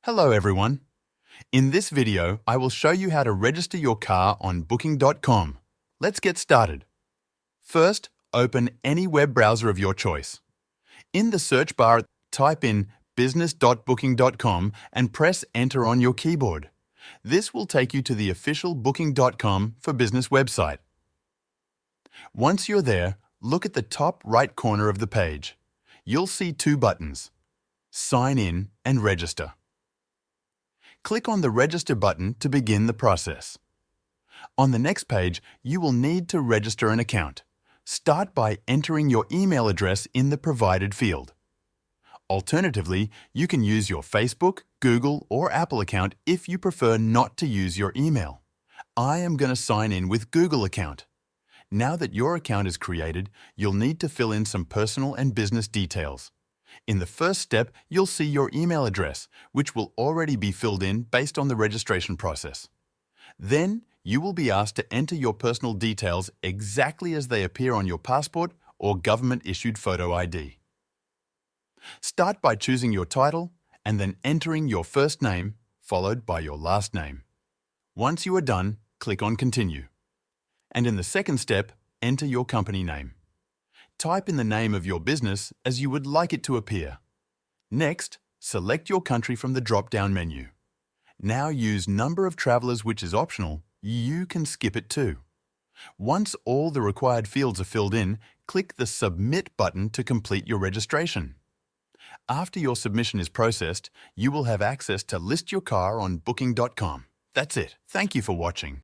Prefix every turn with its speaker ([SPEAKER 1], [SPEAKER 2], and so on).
[SPEAKER 1] Hello everyone. In this video, I will show you how to register your car on Booking.com. Let's get started. First, open any web browser of your choice. In the search bar, type in business.booking.com and press Enter on your keyboard. This will take you to the official Booking.com for Business website. Once you're there, look at the top right corner of the page. You'll see two buttons: Sign in and Register. Click on the Register button to begin the process. On the next page, you will need to register an account. Start by entering your email address in the provided field. Alternatively, you can use your Facebook, Google, or Apple account if you prefer not to use your email. I am going to sign in with Google account. Now that your account is created, you'll need to fill in some personal and business details. In the first step, you'll see your email address, which will already be filled in based on the registration process. Then, you will be asked to enter your personal details exactly as they appear on your passport or government-issued photo ID. Start by choosing your title and then entering your first name, followed by your last name. Once you are done, click on Continue. And in the second step, enter your company name. Type in the name of your business as you would like it to appear. Next, select your country from the drop-down menu. Now use number of travelers, which is optional. You can skip it too. Once all the required fields are filled in, click the Submit button to complete your registration. After your submission is processed, you will have access to list your car on Booking.com. That's it. Thank you for watching.